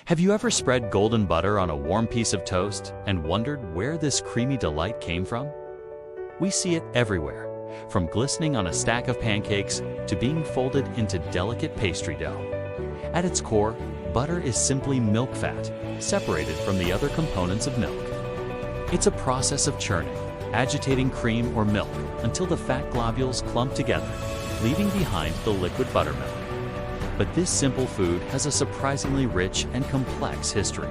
Have you ever spread golden butter on a warm piece of toast and wondered where this creamy delight came from? We see it everywhere, from glistening on a stack of pancakes to being folded into delicate pastry dough. At its core, butter is simply milk fat, separated from the other components of milk. It's a process of churning, agitating cream or milk until the fat globules clump together, leaving behind the liquid buttermilk. But this simple food has a surprisingly rich and complex history,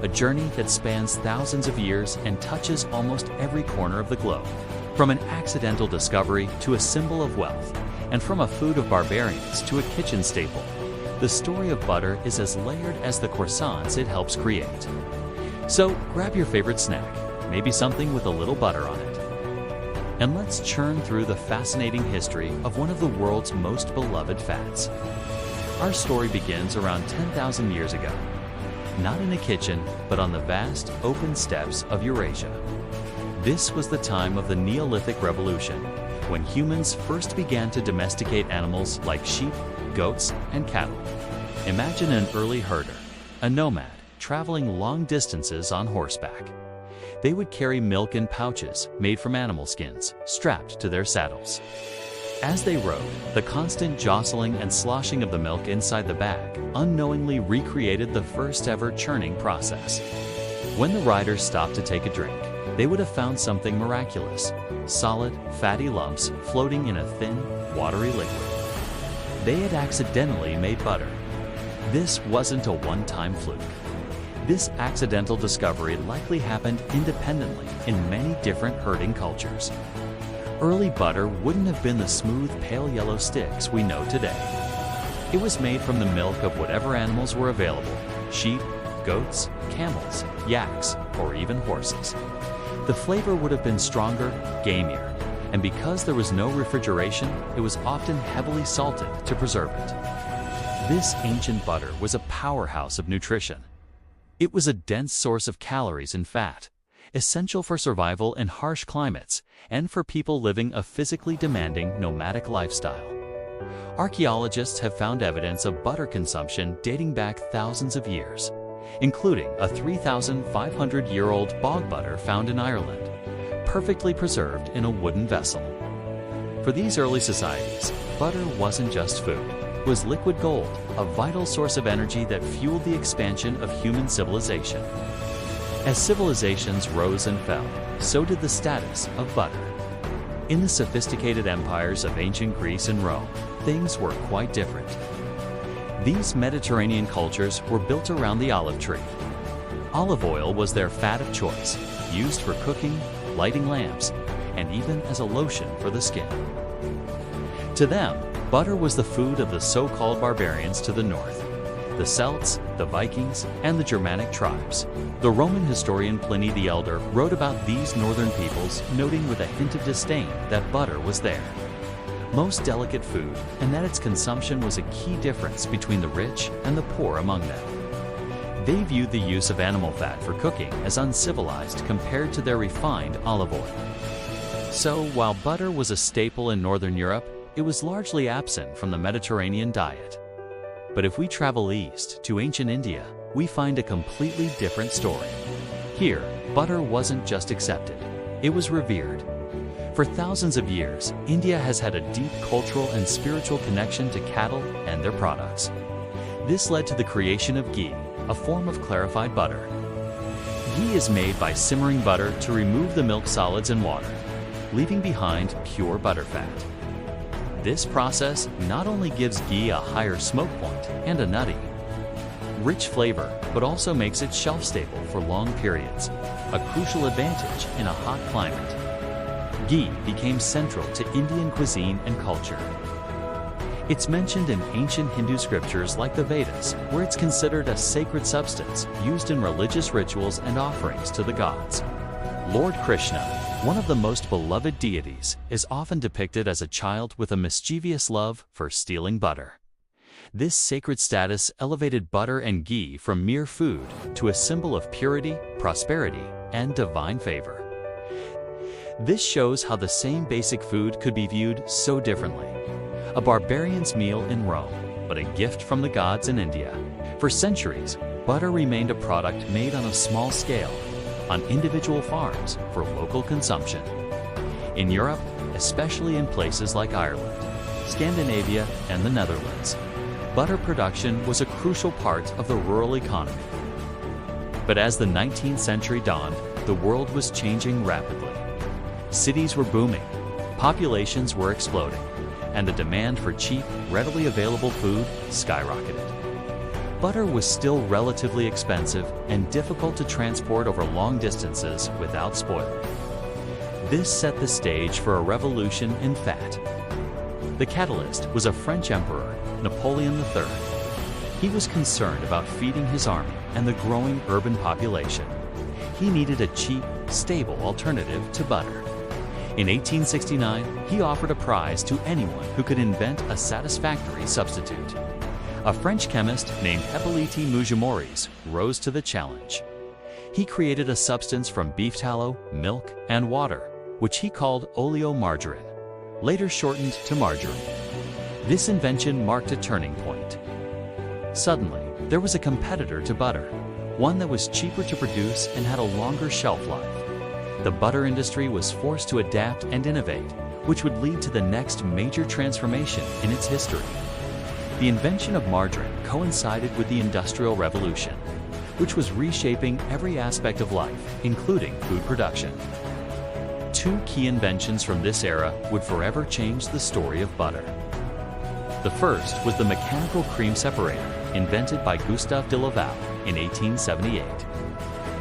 a journey that spans thousands of years and touches almost every corner of the globe. From an accidental discovery to a symbol of wealth, and from a food of barbarians to a kitchen staple, the story of butter is as layered as the croissants it helps create. So grab your favorite snack, maybe something with a little butter on it, and let's churn through the fascinating history of one of the world's most beloved fats. Our story begins around 10,000 years ago, not in a kitchen, but on the vast, open steppes of Eurasia. This was the time of the Neolithic Revolution, when humans first began to domesticate animals like sheep, goats, and cattle. Imagine an early herder, a nomad, traveling long distances on horseback. They would carry milk in pouches made from animal skins, strapped to their saddles. As they rode, the constant jostling and sloshing of the milk inside the bag unknowingly recreated the first ever churning process. When the riders stopped to take a drink, they would have found something miraculous: solid, fatty lumps floating in a thin, watery liquid. They had accidentally made butter. This wasn't a one-time fluke. This accidental discovery likely happened independently in many different herding cultures. Early butter wouldn't have been the smooth, pale yellow sticks we know today. It was made from the milk of whatever animals were available: sheep, goats, camels, yaks, or even horses. The flavor would have been stronger, gamier, and because there was no refrigeration, it was often heavily salted to preserve it. This ancient butter was a powerhouse of nutrition. It was a dense source of calories and fat, essential for survival in harsh climates and for people living a physically demanding nomadic lifestyle. Archaeologists have found evidence of butter consumption dating back thousands of years, including a 3,500-year-old bog butter found in Ireland, perfectly preserved in a wooden vessel. For these early societies, butter wasn't just food. It was liquid gold, a vital source of energy that fueled the expansion of human civilization. As civilizations rose and fell, so did the status of butter. In the sophisticated empires of ancient Greece and Rome, things were quite different. These Mediterranean cultures were built around the olive tree. Olive oil was their fat of choice, used for cooking, lighting lamps, and even as a lotion for the skin. To them, butter was the food of the so-called barbarians to the north: the Celts, the Vikings, and the Germanic tribes. The Roman historian Pliny the Elder wrote about these northern peoples, noting with a hint of disdain that butter was their most delicate food, and that its consumption was a key difference between the rich and the poor among them. They viewed the use of animal fat for cooking as uncivilized compared to their refined olive oil. So, while butter was a staple in Northern Europe, it was largely absent from the Mediterranean diet. But if we travel east to ancient India, we find a completely different story. Here, butter wasn't just accepted, it was revered. For thousands of years, India has had a deep cultural and spiritual connection to cattle and their products. This led to the creation of ghee, a form of clarified butter. Ghee is made by simmering butter to remove the milk solids and water, leaving behind pure butter fat. This process not only gives ghee a higher smoke point and a nutty, rich flavor, but also makes it shelf-stable for long periods, a crucial advantage in a hot climate. Ghee became central to Indian cuisine and culture. It's mentioned in ancient Hindu scriptures like the Vedas, where it's considered a sacred substance used in religious rituals and offerings to the gods. Lord Krishna, one of the most beloved deities, is often depicted as a child with a mischievous love for stealing butter. This sacred status elevated butter and ghee from mere food to a symbol of purity, prosperity, and divine favor. This shows how the same basic food could be viewed so differently. A barbarian's meal in Rome, but a gift from the gods in India. For centuries, butter remained a product made on a small scale, on individual farms for local consumption. In Europe, especially in places like Ireland, Scandinavia, and the Netherlands, butter production was a crucial part of the rural economy. But as the 19th century dawned, the world was changing rapidly. Cities were booming, populations were exploding, and the demand for cheap, readily available food skyrocketed. Butter was still relatively expensive and difficult to transport over long distances without spoiling. This set the stage for a revolution in fat. The catalyst was a French emperor, Napoleon III. He was concerned about feeding his army and the growing urban population. He needed a cheap, stable alternative to butter. In 1869, he offered a prize to anyone who could invent a satisfactory substitute. A French chemist named Hippolyte Mouget-Maurice rose to the challenge. He created a substance from beef tallow, milk, and water, which he called oleomargarine, later shortened to margarine. This invention marked a turning point. Suddenly, there was a competitor to butter, one that was cheaper to produce and had a longer shelf life. The butter industry was forced to adapt and innovate, which would lead to the next major transformation in its history. The invention of margarine coincided with the Industrial Revolution, which was reshaping every aspect of life, including food production. Two key inventions from this era would forever change the story of butter. The first was the mechanical cream separator, invented by Gustave de Laval in 1878.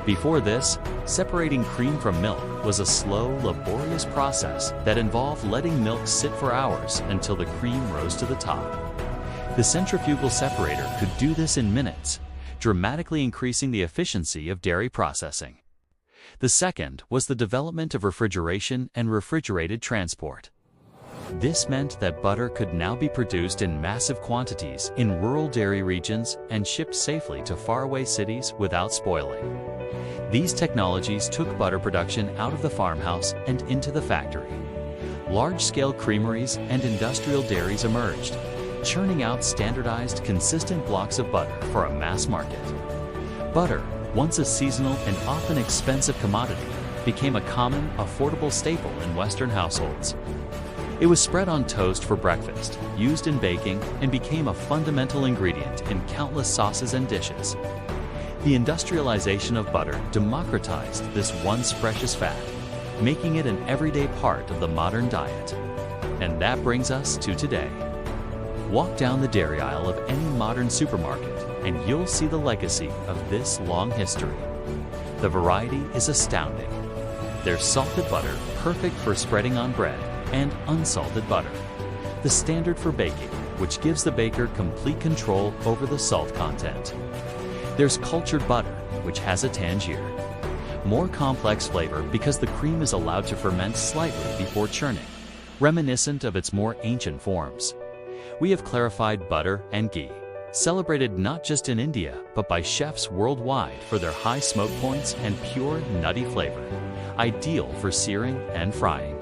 Before this, separating cream from milk was a slow, laborious process that involved letting milk sit for hours until the cream rose to the top. The centrifugal separator could do this in minutes, dramatically increasing the efficiency of dairy processing. The second was the development of refrigeration and refrigerated transport. This meant that butter could now be produced in massive quantities in rural dairy regions and shipped safely to faraway cities without spoiling. These technologies took butter production out of the farmhouse and into the factory. Large-scale creameries and industrial dairies emerged, churning out standardized, consistent blocks of butter for a mass market. Butter, once a seasonal and often expensive commodity, became a common, affordable staple in Western households. It was spread on toast for breakfast, used in baking, and became a fundamental ingredient in countless sauces and dishes. The industrialization of butter democratized this once precious fat, making it an everyday part of the modern diet. And that brings us to today. Walk down the dairy aisle of any modern supermarket, and you'll see the legacy of this long history. The variety is astounding. There's salted butter, perfect for spreading on bread, and unsalted butter, the standard for baking, which gives the baker complete control over the salt content. There's cultured butter, which has a tangier, more complex flavor because the cream is allowed to ferment slightly before churning, reminiscent of its more ancient forms. We have clarified butter and ghee, celebrated not just in India, but by chefs worldwide for their high smoke points and pure, nutty flavor, ideal for searing and frying.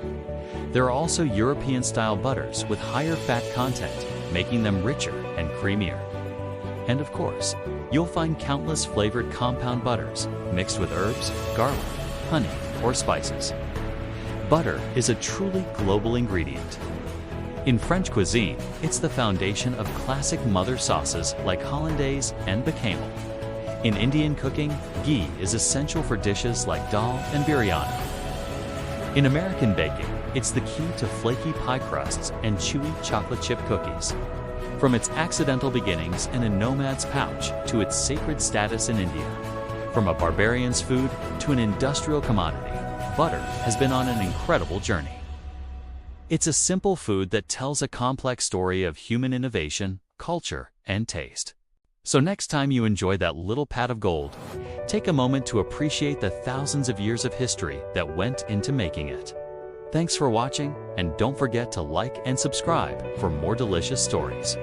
There are also European-style butters with higher fat content, making them richer and creamier. And of course, you'll find countless flavored compound butters mixed with herbs, garlic, honey, or spices. Butter is a truly global ingredient. In French cuisine, it's the foundation of classic mother sauces like hollandaise and bechamel. In Indian cooking, ghee is essential for dishes like dal and biryani. In American baking, it's the key to flaky pie crusts and chewy chocolate chip cookies. From its accidental beginnings in a nomad's pouch to its sacred status in India, from a barbarian's food to an industrial commodity, butter has been on an incredible journey. It's a simple food that tells a complex story of human innovation, culture, and taste. So next time you enjoy that little pat of gold, take a moment to appreciate the thousands of years of history that went into making it. Thanks for watching, and don't forget to like and subscribe for more delicious stories.